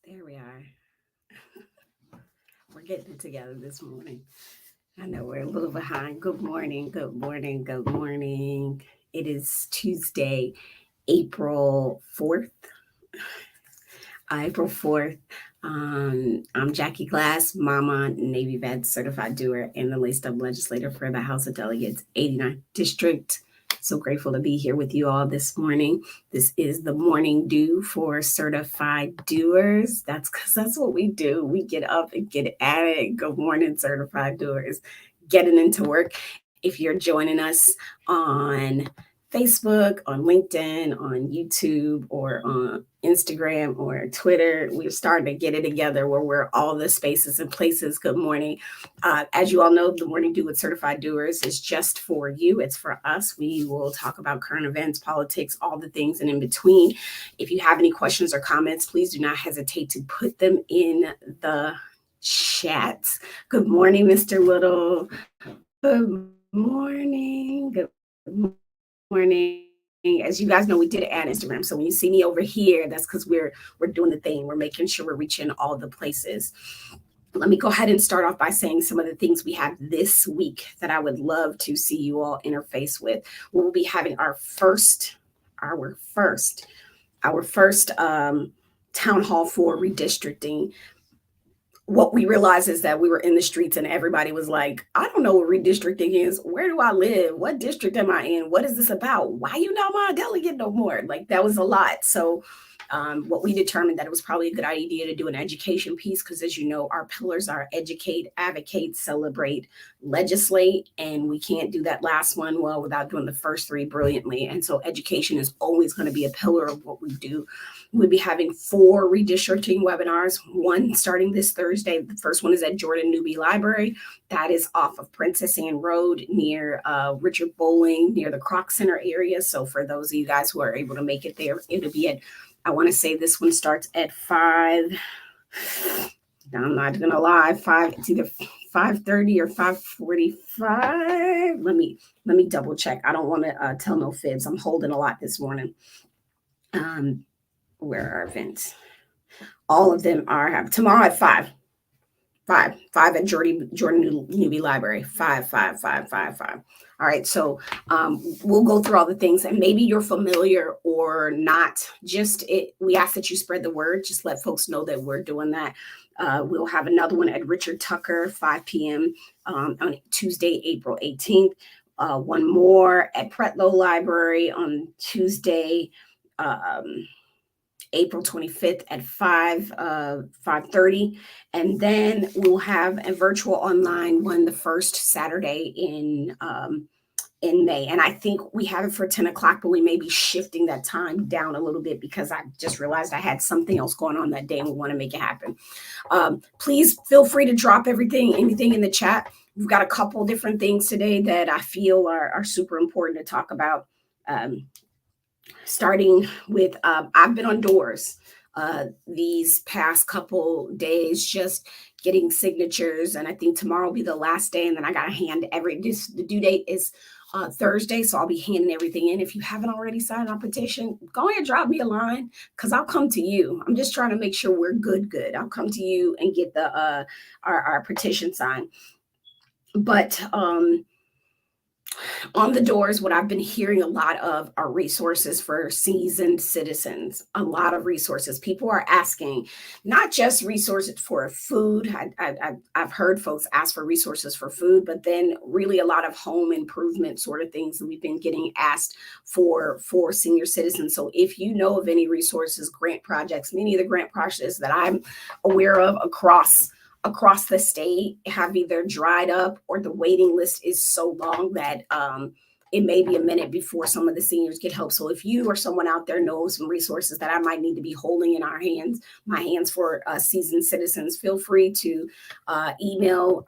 There we are. We're getting it together this morning. I know we're a little behind. Good morning. Good morning. Good morning. It is Tuesday, April 4th. April 4th. I'm Jackie Glass, Mama, Navy vet, certified doer, and the laced up legislator for the House of Delegates 89th District. So grateful to be here with you all this morning. This is the morning dew for certified doers. That's because that's what we do. We get up and get at it. Good morning, certified doers. Getting into work. If you're joining us on Facebook, on LinkedIn, on YouTube, or on Instagram or Twitter, we're starting to get it together where we're all the spaces and places. Good morning. As you all know, the Morning Dew with Certified Doers is just for you. It's for us. We will talk about current events, politics, all the things and in between. If you have any questions or comments, please do not hesitate to put them in the chat. Good morning, Mr. Little. Good morning. Good morning. As you guys know, we did add Instagram. So when you see me over here, that's because we're doing the thing. We're making sure we're reaching all the places. Let me go ahead and start off by saying some of the things we have this week that I would love to see you all interface with. We'll be having our first town hall for redistricting. What we realized is that we were in the streets and everybody was like, I don't know what redistricting is. Where do I live? What district am I in? What is this about? Why you not my delegate no more? Like that was a lot. So what we determined that it was probably a good idea to do an education piece because as you know, our pillars are educate, advocate, celebrate, legislate, and we can't do that last one well without doing the first three brilliantly. And so education is always going to be a pillar of what we do. We'll be having 4 redistricting webinars, one starting this Thursday. The first one is at Jordan Newby Library. That is off of Princess Anne Road near Richard Bowling, near the Kroc Center area. So for those of you guys who are able to make it there, it'll be at, I want to say this one starts at 5. I'm not going to lie, 5, it's either 5:30 or 5:45. Let me double check. I don't want to tell no fibs. I'm holding a lot this morning. Where are events? All of them are tomorrow at 5 at Jordan Newby Library. 5. All right, so we'll go through all the things, and maybe you're familiar or not. We ask that you spread the word. Just let folks know that we're doing that. We'll have another one at Richard Tucker, 5 p.m. On Tuesday, April 18th. One more at Pretlow Library on Tuesday, April 25th at 5:30, and then we'll have a virtual online one the first Saturday in May. And I think we have it for 10 o'clock, but we may be shifting that time down a little bit because I just realized I had something else going on that day and we want to make it happen. Please feel free to drop anything in the chat. We've got a couple different things today that I feel are super important to talk about. Starting with, I've been on Doers these past couple days, just getting signatures. And I think tomorrow will be the last day. And then I got to hand the due date is Thursday. So I'll be handing everything in. If you haven't already signed our petition, go ahead and drop me a line because I'll come to you. I'm just trying to make sure we're good. I'll come to you and get the our petition signed. But on the Doers, what I've been hearing a lot of are resources for seasoned citizens. A lot of resources. People are asking, not just resources for food. I've heard folks ask for resources for food, but then really a lot of home improvement sort of things that we've been getting asked for senior citizens. So if you know of any resources, grant projects, many of the grant projects that I'm aware of across the state have either dried up or the waiting list is so long that it may be a minute before some of the seniors get help. So if you or someone out there knows some resources that I might need to be holding in my hands for seasoned citizens, feel free to email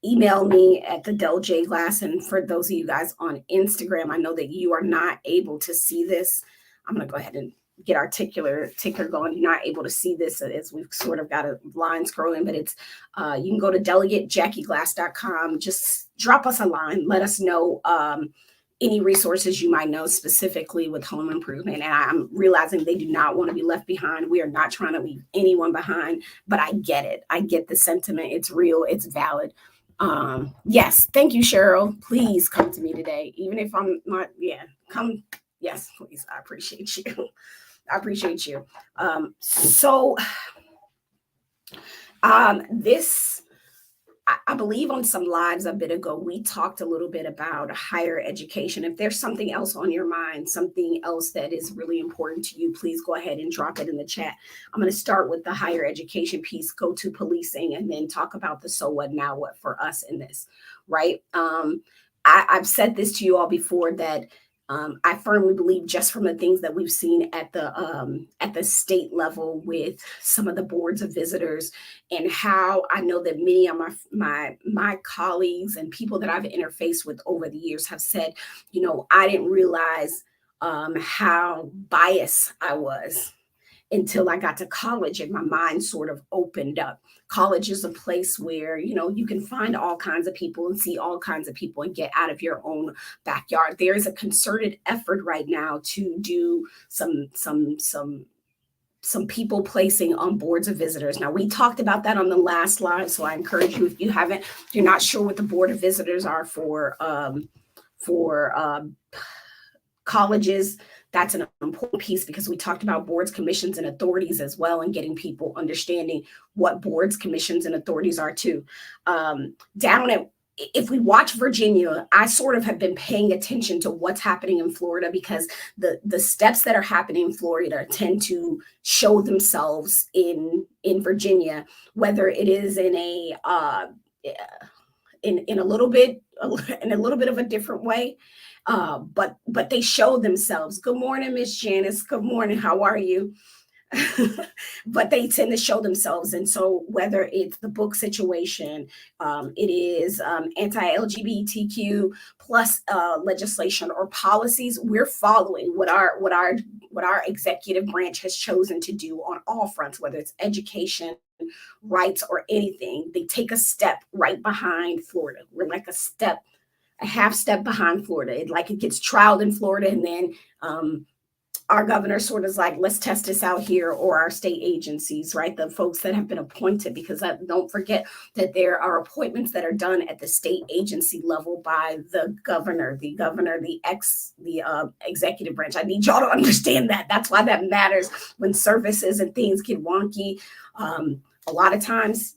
me at the Del J Glass. And for those of you guys on Instagram, I know that you are not able to see this. I'm going to go ahead and get our ticker going. You're not able to see this as we've sort of got a line scrolling, but it's you can go to delegatejackieglass.com. Just drop us a line. Let us know any resources you might know specifically with home improvement. And I'm realizing they do not want to be left behind. We are not trying to leave anyone behind, but I get it. I get the sentiment. It's real. It's valid. Yes. Thank you, Cheryl. Please come to me today. Even if I'm not, yeah, come. Yes, please. I appreciate you. I appreciate you. This, I believe on some lives a bit ago, we talked a little bit about higher education. If there's something else on your mind, something else that is really important to you, please go ahead and drop it in the chat. I'm going to start with the higher education piece, go to policing, and then talk about the so what, now what for us in this, right? I've said this to you all before that I firmly believe, just from the things that we've seen at the state level with some of the boards of visitors, and how I know that many of my colleagues and people that I've interfaced with over the years have said, I didn't realize how biased I was until I got to college and my mind sort of opened up. College is a place where, you can find all kinds of people and see all kinds of people and get out of your own backyard. There is a concerted effort right now to do some people placing on boards of visitors. Now, we talked about that on the last live, so I encourage you, if you're not sure what the board of visitors are for colleges, that's an important piece, because we talked about boards, commissions, and authorities as well, and getting people understanding what boards, commissions, and authorities are too. If we watch Virginia, I sort of have been paying attention to what's happening in Florida, because the steps that are happening in Florida tend to show themselves in Virginia, whether it is in a little bit of a different way. But they show themselves. Good morning, Miss Janice. Good morning. How are you? But they tend to show themselves. And so whether it's the book situation, it is anti-LGBTQ plus legislation or policies, we're following what our executive branch has chosen to do on all fronts, whether it's education, rights, or anything. They take a step right behind Florida. We're like a half step behind Florida. It gets trialed in Florida, and then our governor sort of is like, let's test this out here, or our state agencies, right? The folks that have been appointed, because don't forget that there are appointments that are done at the state agency level by the governor, the executive branch. I need y'all to understand that. That's why that matters when services and things get wonky. A lot of times,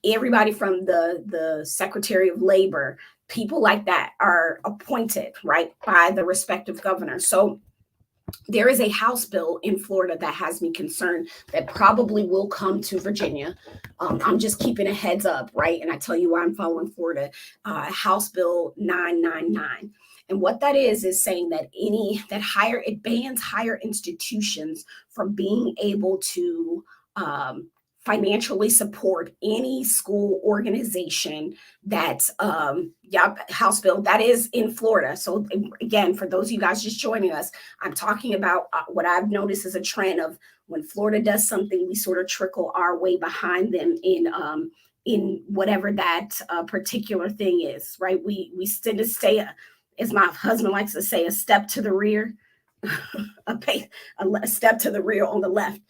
everybody from the Secretary of Labor, people like that, are appointed, right, by the respective governor. So there is a House bill in Florida that has me concerned that probably will come to Virginia. I'm just keeping a heads up, right? And I tell you why I'm following Florida. House Bill 999. And what that is saying that it bans higher institutions from being able to financially support any school organization that's House bill that is in Florida. So again, for those of you guys just joining us, I'm talking about what I've noticed is a trend of when Florida does something, we sort of trickle our way behind them in whatever that particular thing is, right? We tend to stay, as my husband likes to say, a step to the rear, a step to the rear on the left.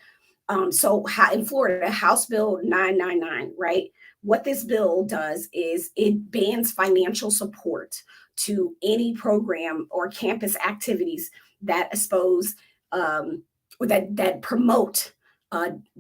So in Florida, House Bill 999, right? What this bill does is it bans financial support to any program or campus activities that expose or that promote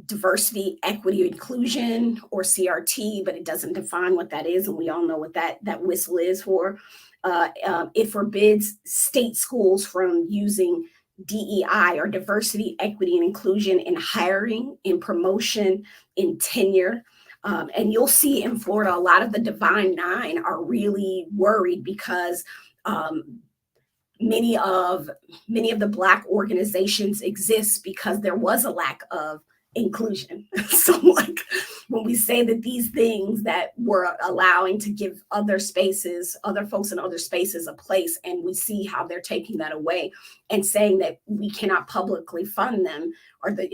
diversity, equity, inclusion, or CRT, but it doesn't define what that is, and we all know what that whistle is for. It forbids state schools from using DEI, or diversity, equity, and inclusion, in hiring, in promotion, in tenure. And you'll see in Florida, a lot of the Divine Nine are really worried because many of the Black organizations exist because there was a lack of inclusion. So like when we say that these things that we're allowing to give other spaces, other folks in other spaces a place, and we see how they're taking that away and saying that we cannot publicly fund them, or the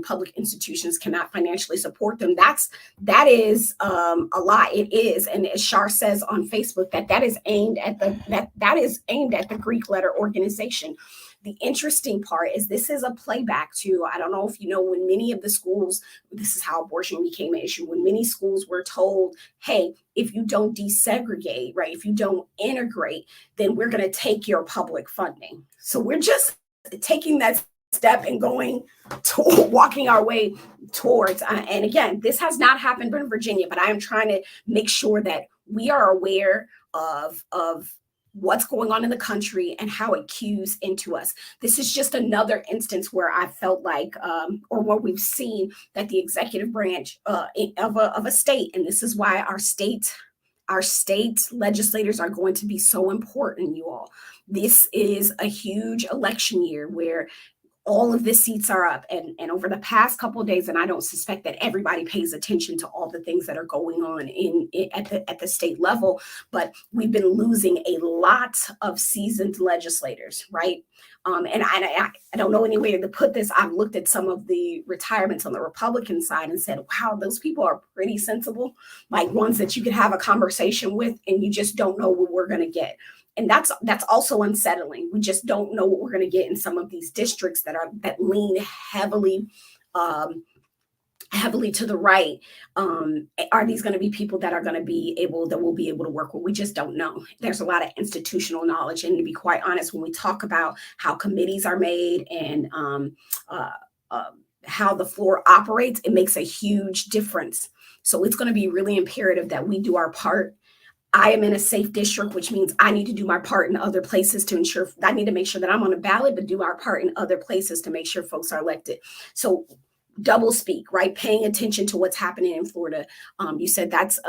public institutions cannot financially support them. That is a lie. It is, and as Shar says on Facebook, that is aimed at that is aimed at the Greek letter organization. The interesting part is this is a playback to, I don't know if you know, when many of the schools, this is how abortion became an issue, when many schools were told, hey, if you don't desegregate, right, if you don't integrate, then we're going to take your public funding. So we're just taking that step and going to walking our way towards, and again, this has not happened in Virginia, but I am trying to make sure that we are aware of what's going on in the country and how it cues into us. This is just another instance where I felt like, or what we've seen, that the executive branch of a state, and this is why our state legislators are going to be so important, you all. This is a huge election year where all of the seats are up, and over the past couple of days, and I don't suspect that everybody pays attention to all the things that are going on at the state level, but we've been losing a lot of seasoned legislators, right? And I don't know any way to put this. I've looked at some of the retirements on the Republican side and said, wow, those people are pretty sensible, like ones that you could have a conversation with, and you just don't know what we're going to get. And that's also unsettling. We just don't know what we're going to get in some of these districts that lean heavily to the right. Are these going to be people that we'll be able to work with? We just don't know. There's a lot of institutional knowledge, and to be quite honest, when we talk about how committees are made and how the floor operates, it makes a huge difference. So it's going to be really imperative that we do our part. I am in a safe district, which means I need to do my part in other places to ensure, I need to make sure that I'm on a ballot, but do our part in other places to make sure folks are elected. So double speak, right? Paying attention to what's happening in Florida. You said that's,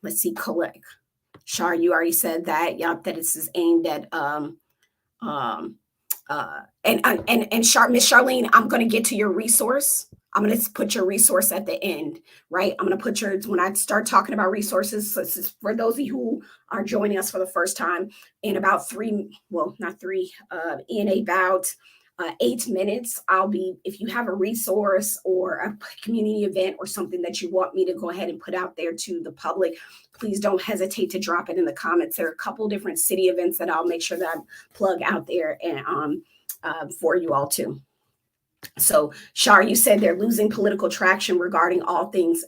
let's see, collect. Shar, you already said that. Yep, that this is aimed at, and Miss Charlene, I'm going to get to your resource. I'm going to put your resource at the end, right? I'm going to put when I start talking about resources, so this is for those of you who are joining us for the first time, in about in about 8 minutes, if you have a resource or a community event or something that you want me to go ahead and put out there to the public, please don't hesitate to drop it in the comments. There are a couple different city events that I'll make sure that I plug out there and for you all too. So, Shar, you said they're losing political traction regarding all things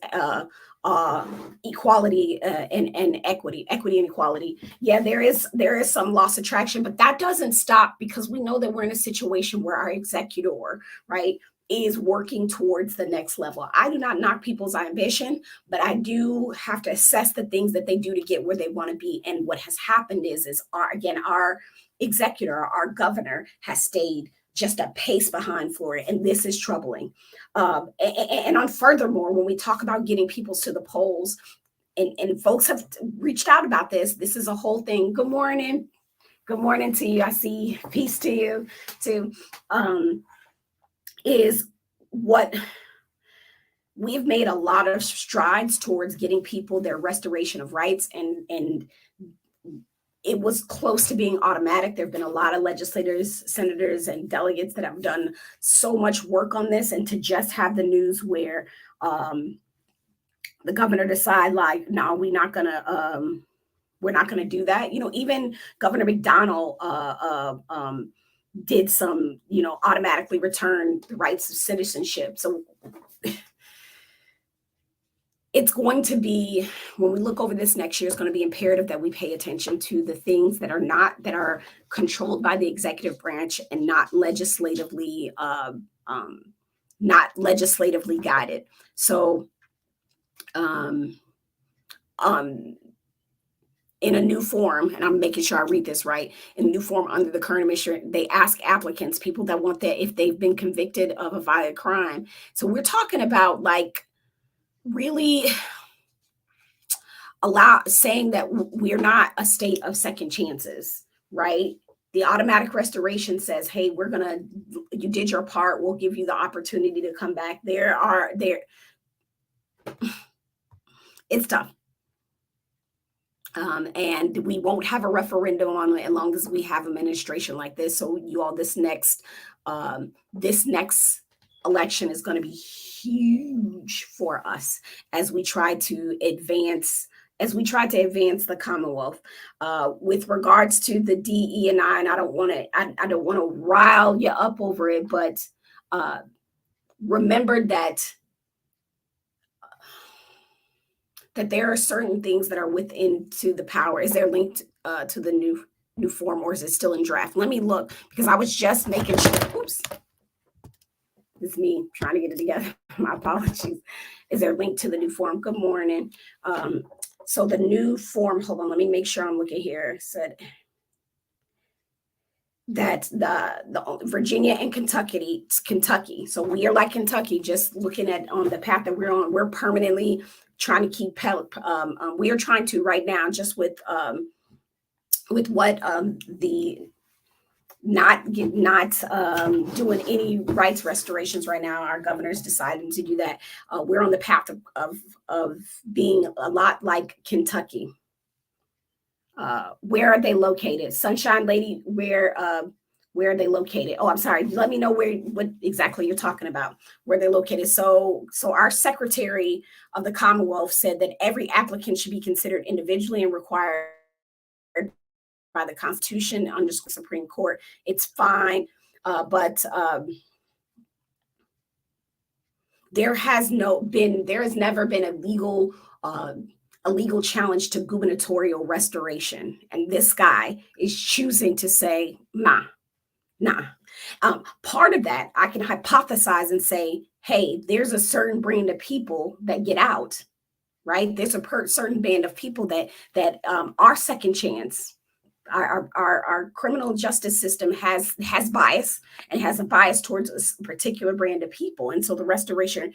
equality and equity and equality. Yeah, there is some loss of traction, but that doesn't stop, because we know that we're in a situation where our executor, right, is working towards the next level. I do not knock people's ambition, but I do have to assess the things that they do to get where they want to be. And what has happened is our executor, our governor, has stayed just a pace behind Florida, and this is troubling. And on furthermore, when we talk about getting people to the polls, and folks have reached out about this is a whole thing. Good morning to you. I see peace to you too. Is what we've made a lot of strides towards getting people their restoration of rights, and it was close to being automatic. There have been a lot of legislators, senators, and delegates that have done so much work on this, and to just have the news where the governor decide, like, no, we're not gonna do that. Even Governor McDonnell did some, automatically return the rights of citizenship. So it's going to be, when we look over this next year, it's going to be imperative that we pay attention to the things that are controlled by the executive branch and not legislatively guided. So in a new form, and I'm making sure I read this right, in a new form under the current administration, they ask applicants, people that want that, if they've been convicted of a violent crime. So we're talking about, like, really saying that we're not a state of second chances, right? The automatic restoration says, hey, you did your part. We'll give you the opportunity to come back. It's tough. And we won't have a referendum on it as long as we have administration like this. So you all, this next election is going to be huge for us as we try to advance the Commonwealth. With regards to the DE&I, and I don't want to rile you up over it, but remember that there are certain things that are within to the power. Is there linked to the new form, or is it still in draft? Let me look, because I was just making sure. Oops. It's me trying to get it together. My apologies. Is there a link to the new form? Good morning. So the new form, hold on, let me make sure I'm looking here. Said that the Virginia and Kentucky. So we are like Kentucky, just looking at on the path that we're on. We're permanently trying to keep we are trying to right now, just with what the not doing any rights restorations right now. Our governor's deciding to do that. We're on the path of being a lot like Kentucky. Where are they located? Sunshine Lady, where are they located? Oh, I'm sorry. Let me know what exactly you're talking about, where they're located. So our Secretary of the Commonwealth said that every applicant should be considered individually and required by the Constitution under the Supreme Court. It's fine, but there has never been a legal challenge to gubernatorial restoration, and this guy is choosing to say nah. Part of that I can hypothesize and say, hey, there's a certain brand of people that get out, right? There's a certain band of people that are second chance. Our criminal justice system has bias, and has a bias towards a particular brand of people. And so the restoration,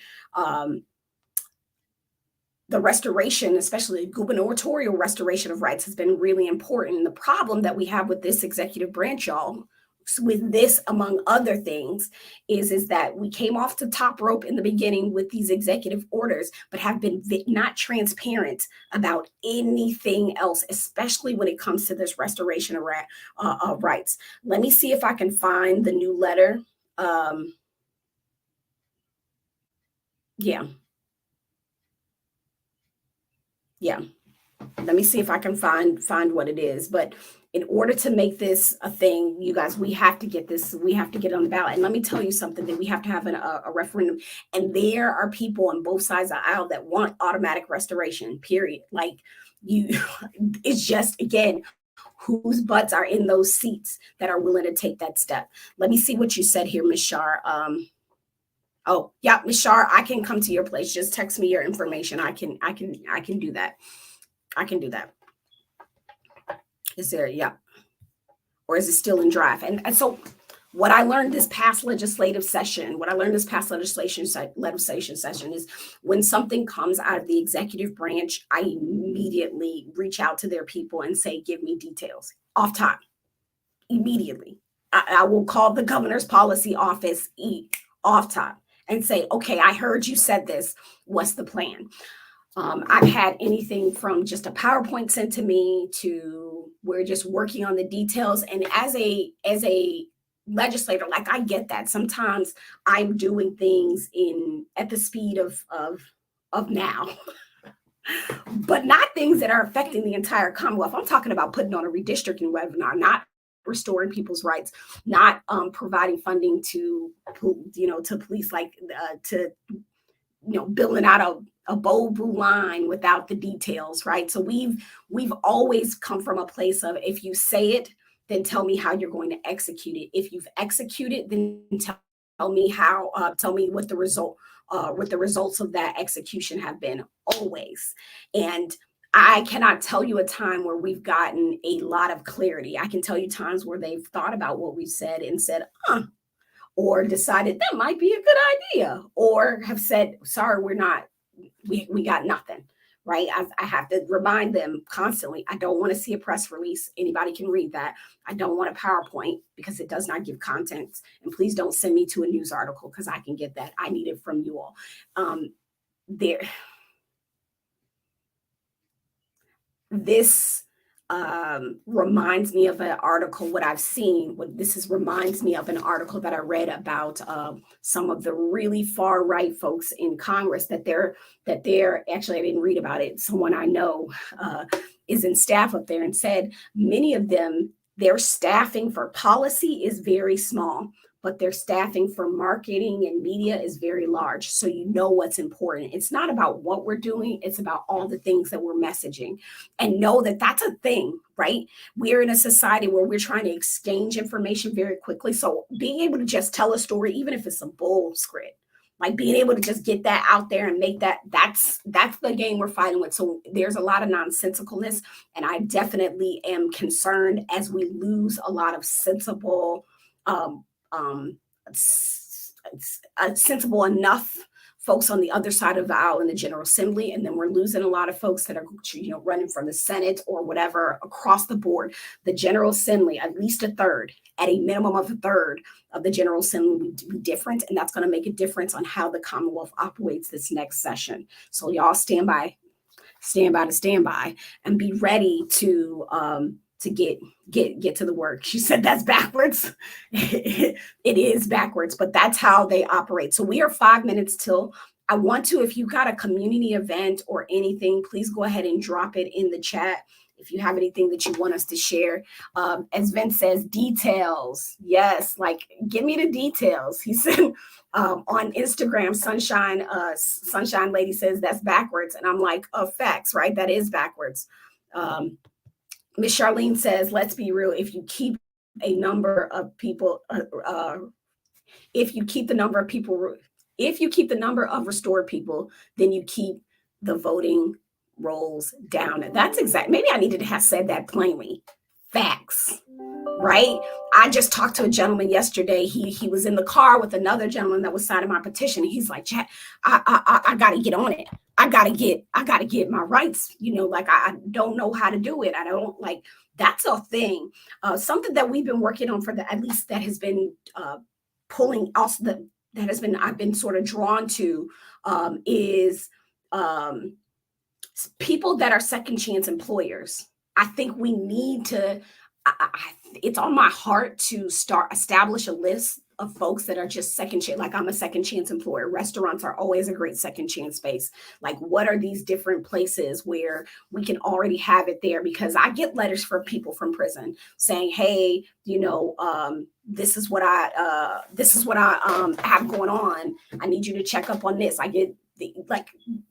especially gubernatorial restoration of rights, has been really important. And the problem that we have with this executive branch, y'all, with this, among other things, is that we came off the top rope in the beginning with these executive orders, but have been not transparent about anything else, especially when it comes to this restoration of rights. Let me see if I can find the new letter. Yeah. Let me see if I can find what it is. But in order to make this a thing, you guys, we have to get it on the ballot. And let me tell you something, that we have to have a referendum. And there are people on both sides of the aisle that want automatic restoration, period. Like, it's just, again, whose butts are in those seats that are willing to take that step. Let me see what you said here, Ms. Shar. Oh, yeah, Ms. Shar, I can come to your place. Just text me your information. I can do that. I can do that. Is there, yeah. Or is it still in draft? And so what I learned this past legislative session is, when something comes out of the executive branch, I immediately reach out to their people and say, give me details off top. Immediately. I will call the governor's policy office off top and say, okay, I heard you said this. What's the plan? I've had anything from just a PowerPoint sent to me to we're just working on the details. And as a legislator, like, I get that sometimes I'm doing things at the speed of now, but not things that are affecting the entire Commonwealth. I'm talking about putting on a redistricting webinar, not restoring people's rights, not providing funding to police, like building out a bold blue line without the details, right? So we've always come from a place of, if you say it, then tell me how you're going to execute it. If you've executed, then tell me how. Tell me what the results of that execution have been, always. And I cannot tell you a time where we've gotten a lot of clarity. I can tell you times where they've thought about what we've said and said, or decided that might be a good idea, or have said, sorry, we got nothing, right? I have to remind them constantly. I don't want to see a press release. Anybody can read that. I don't want a PowerPoint because it does not give content. And please don't send me to a news article because I can get that. I need it from you all. There, this reminds me of an article. What I've seen, reminds me of an article that I read about some of the really far right folks in Congress that they're actually, I didn't read about it. Someone I know is in staff up there and said many of them, their staffing for policy is very small, but their staffing for marketing and media is very large. So you know what's important. It's not about what we're doing, it's about all the things that we're messaging. And know that that's a thing, right? We're in a society where we're trying to exchange information very quickly. So being able to just tell a story, even if it's a bull script, like being able to just get that out there and make that's the game we're fighting with. So there's a lot of nonsensicalness, and I definitely am concerned as we lose a lot of sensible sensible enough folks on the other side of the aisle in the General Assembly, and then we're losing a lot of folks that are running from the Senate or whatever across the board. The General Assembly, at least a third, at a minimum of a third of the General Assembly would be different, and that's going to make a difference on how the Commonwealth operates this next session. So y'all stand by, and be ready to get to the work. She said that's backwards. It is backwards, but that's how they operate. So we are 5 minutes till. I want to, if you got a community event or anything, please go ahead and drop it in the chat. If you have anything that you want us to share, as Vince says, details. Yes, like give me the details. He said on Instagram, Sunshine Lady says that's backwards, and I'm like, facts, right? That is backwards. Miss Charlene says, let's be real. If you keep a number of people, if you keep the number of restored people, then you keep the voting rolls down. And that's exact. Maybe I needed to have said that plainly. Facts, right? I just talked to a gentleman yesterday. He was in the car with another gentleman that was signing my petition. He's like, Jack, I got to get on it. I gotta get my rights, like I don't know how to do it. I don't like, that's a thing. Something that we've been working on at least that has been pulling also that has been, I've been sort of drawn to is people that are second chance employers. I think we need to, it's on my heart to establish a list of folks that are just second chance. Like I'm a second chance employer. Restaurants are always a great second chance space. Like what are these different places where we can already have it there? Because I get letters from people from prison saying, hey, this is what I have going on. I need you to check up on this. I get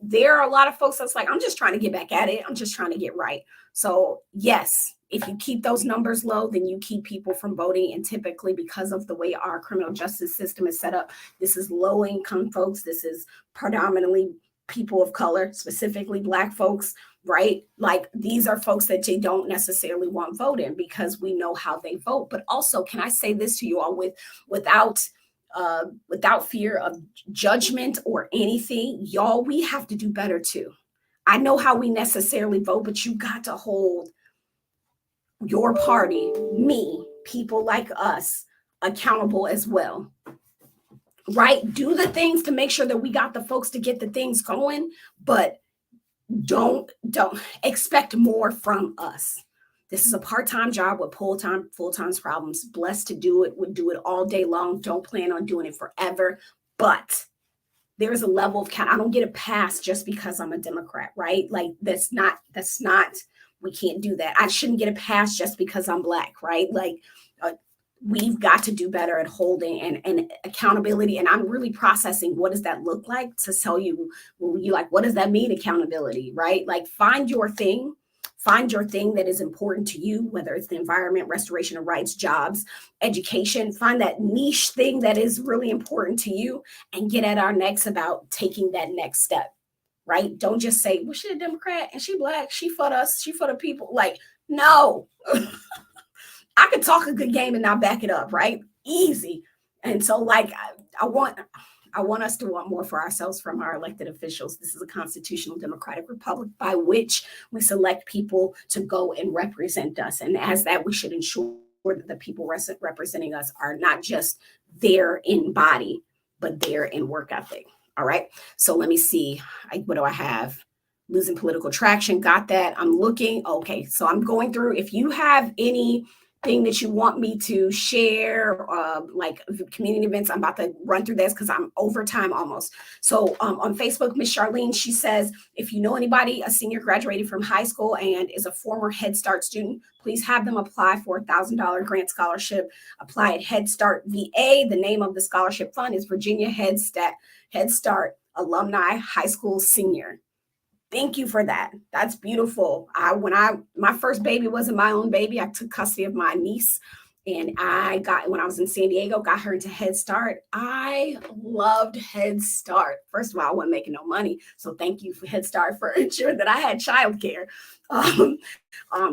there are a lot of folks that's like, I'm just trying to get back at it. I'm just trying to get right. So yes, if you keep those numbers low, then you keep people from voting. And typically because of the way our criminal justice system is set up, this is low income folks. This is predominantly people of color, specifically Black folks, right? Like these are folks that you don't necessarily want voting because we know how they vote. But also, can I say this to you all without fear of judgment or anything, y'all, we have to do better too. I know how we necessarily vote, but you got to hold your party, me, people like us, accountable as well, right? Do the things to make sure that we got the folks to get the things going, but don't expect more from us. This is a part-time job with full-time problems. Blessed to do it, would do it all day long. Don't plan on doing it forever, but there's a level of I don't get a pass just because I'm a Democrat, right? Like that's not, we can't do that. I shouldn't get a pass just because I'm Black, right? Like we've got to do better at holding and accountability. And I'm really processing what does that look like to tell you, what does that mean, accountability, right? Like find your thing that is important to you, whether it's the environment, restoration of rights, jobs, education. Find that niche thing that is really important to you and get at our next about taking that next step, right? Don't just say, well, she a Democrat and she Black, she for us, she for the people. Like, no. I could talk a good game and not back it up, right? Easy. And so like, I want us to want more for ourselves from our elected officials. This is a constitutional democratic republic by which we select people to go and represent us. And as that, we should ensure that the people representing us are not just there in body, but there in work ethic. All right. So let me see. What do I have? Losing political traction. Got that. I'm looking. Okay. So I'm going through. If you have anything that you want me to share, like community events, I'm about to run through this because I'm over time almost. So on Facebook, Miss Charlene, she says, if you know anybody, a senior graduated from high school and is a former Head Start student, please have them apply for a $1,000 grant scholarship. Apply at Head Start VA. The name of the scholarship fund is Virginia Head Start Alumni High School Senior. Thank you for that. That's beautiful. My first baby wasn't my own baby. I took custody of my niece, and when I was in San Diego, got her into Head Start. I loved Head Start. First of all, I wasn't making no money, so thank you for Head Start for ensuring that I had childcare.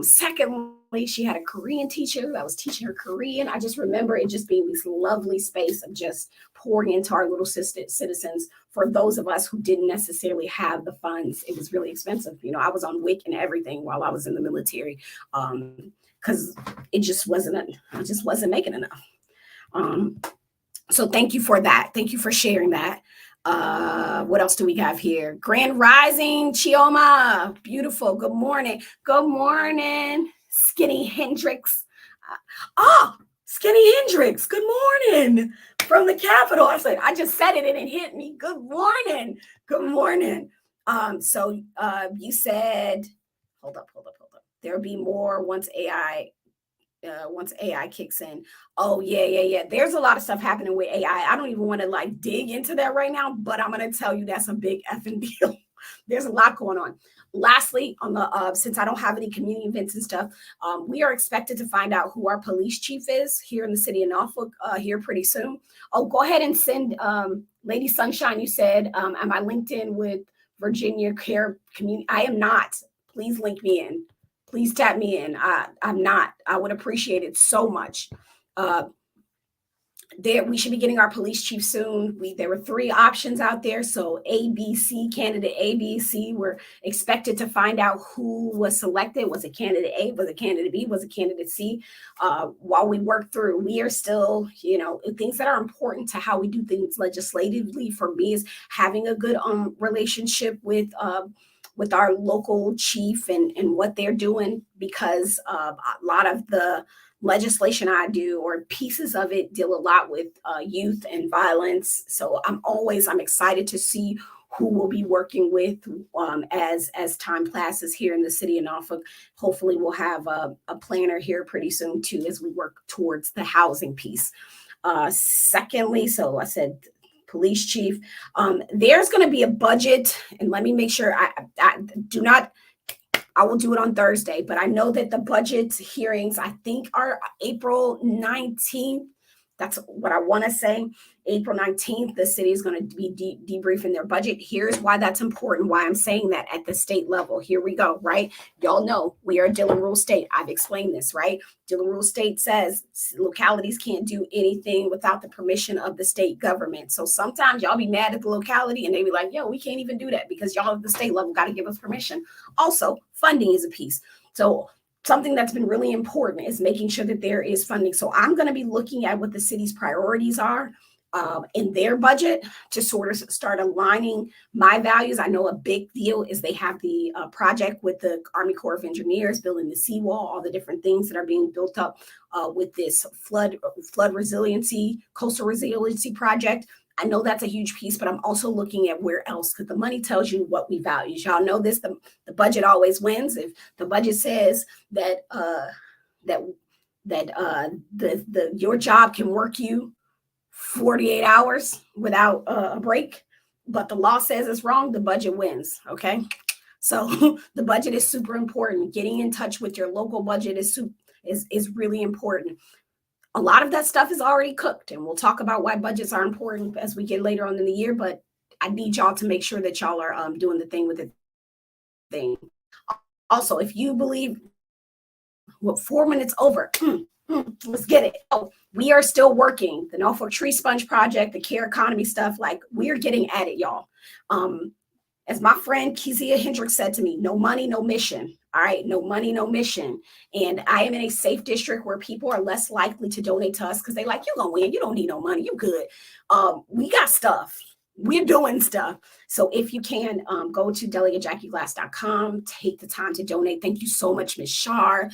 Secondly, she had a Korean teacher that was teaching her Korean. I just remember it just being this lovely space of just pouring into our little citizens. For those of us who didn't necessarily have the funds, it was really expensive. I was on WIC and everything while I was in the military, because I just wasn't making enough. So thank you for that. Thank you for sharing that. What else do we have here? Grand Rising, Chioma. Beautiful. Good morning. Good morning, Skinny Hendrix. Skinny Hendrix. Good morning from the Capitol. I just said it and it hit me. Good morning. Good morning. So you said, hold up. There'll be more once AI kicks in. Oh, yeah. There's a lot of stuff happening with AI. I don't even want to dig into that right now, but I'm going to tell you that's a big effing deal. There's a lot going on. Lastly, on the since I don't have any community events and stuff, we are expected to find out who our police chief is here in the city of Norfolk here pretty soon. Oh, go ahead and send Lady Sunshine. You said, am I linked in with Virginia Care Community? I am not. Please link me in. Please tap me in. I'm not. I would appreciate it so much. We should be getting our police chief soon. There were 3 options out there. So ABC, candidate ABC, we're expected to find out who was selected. Was it candidate A? Was it candidate B? Was it candidate C? While we work through, we are still, things that are important to how we do things legislatively for me is having a good relationship with our local chief and what they're doing, because a lot of the legislation I do or pieces of it deal a lot with youth and violence. So I'm excited to see who we'll be working with as time passes here in the city of Norfolk. Hopefully we'll have a planner here pretty soon too, as we work towards the housing piece. Secondly, so I said police chief, there's going to be a budget, and let me make sure I will do it on Thursday, but I know that the budget hearings, I think, are April 19th. That's what I want to say. April 19th, the city is going to be debriefing their budget. Here's why that's important, why I'm saying that at the state level. Here we go, right? Y'all know we are a Dillon Rule state. I've explained this, right? Dillon Rule state says localities can't do anything without the permission of the state government. So sometimes y'all be mad at the locality and they be like, yo, we can't even do that because y'all at the state level got to give us permission. Also, funding is a piece. So something that's been really important is making sure that there is funding. So I'm going to be looking at what the city's priorities are in their budget to sort of start aligning my values. I know a big deal is they have the project with the Army Corps of Engineers building the seawall, all the different things that are being built up with this flood resiliency, coastal resiliency project. I know that's a huge piece, but I'm also looking at where else, because the money tells you what we value. Y'all know this, the budget always wins. If the budget says that your job can work you 48 hours without a break, but the law says it's wrong, the budget wins, okay? So the budget is super important. Getting in touch with your local budget is really important. A lot of that stuff is already cooked, and we'll talk about why budgets are important as we get later on in the year, but I need y'all to make sure that y'all are doing the thing with the thing. Also, if you believe, 4 minutes over, Let's get it. Oh, we are still working. The Norfolk Tree Sponge Project, the care economy stuff, like we're getting at it, y'all. As my friend Kezia Hendricks said to me, no money, no mission. All right, no money, no mission. And I am in a safe district where people are less likely to donate to us because they like, you're going to win. You don't need no money. You good. We got stuff. We're doing stuff. So if you can, go to delegatejackieglass.com, take the time to donate. Thank you so much, Ms. Shar,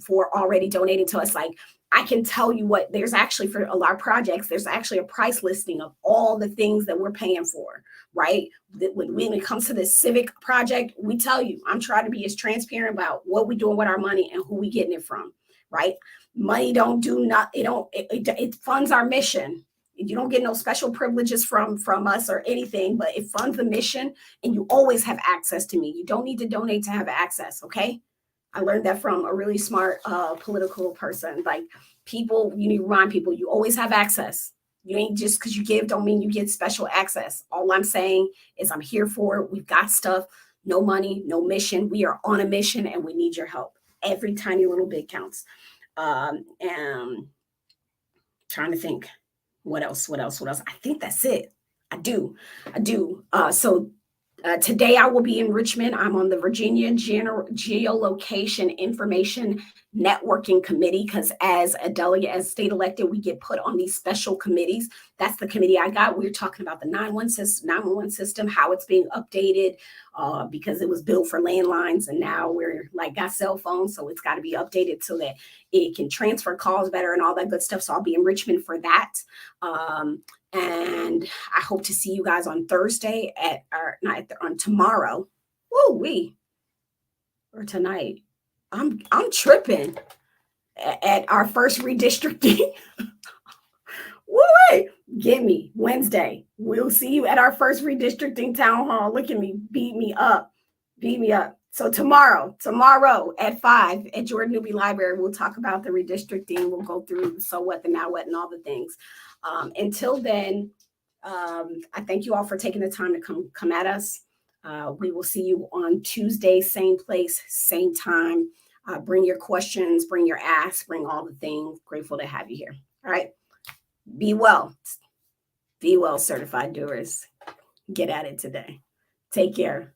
for already donating to us. Like, I can tell you what, there's actually for a lot of projects, there's actually a price listing of all the things that we're paying for, right? When it comes to this civic project, we tell you, I'm trying to be as transparent about what we're doing with our money and who we getting it from, right? Money don't do not, it funds our mission. You don't get no special privileges from us or anything, but it funds the mission and you always have access to me. You don't need to donate to have access, okay? I learned that from a really smart political person. Like, people, you need to remind people, you always have access. You ain't just because you give don't mean you get special access. All I'm saying is I'm here for it. We've got stuff, no money, no mission. We are on a mission and we need your help. Every tiny little bit counts. And trying to think what else. I think that's it. I do. So today I will be in Richmond. I'm on the Virginia Geolocation Information Networking Committee because as a delegate, as state elected, we get put on these special committees. That's the committee I got. We're talking about the 911 system, how it's being updated because it was built for landlines and now we're like got cell phones. So it's got to be updated so that it can transfer calls better and all that good stuff. So I'll be in Richmond for that. And I hope to see you guys on Thursday on tomorrow. Or tonight. I'm tripping at our first redistricting. Woo! Get me Wednesday. We'll see you at our first redistricting town hall. Look at me, beat me up. So tomorrow at 5 at Jordan Newby Library, we'll talk about the redistricting. We'll go through the so what, the now what, and all the things. Until then, I thank you all for taking the time to come at us. We will see you on Tuesday, same place, same time. Bring your questions, bring your asks, bring all the things. Grateful to have you here. All right. Be well, certified doers. Get at it today. Take care.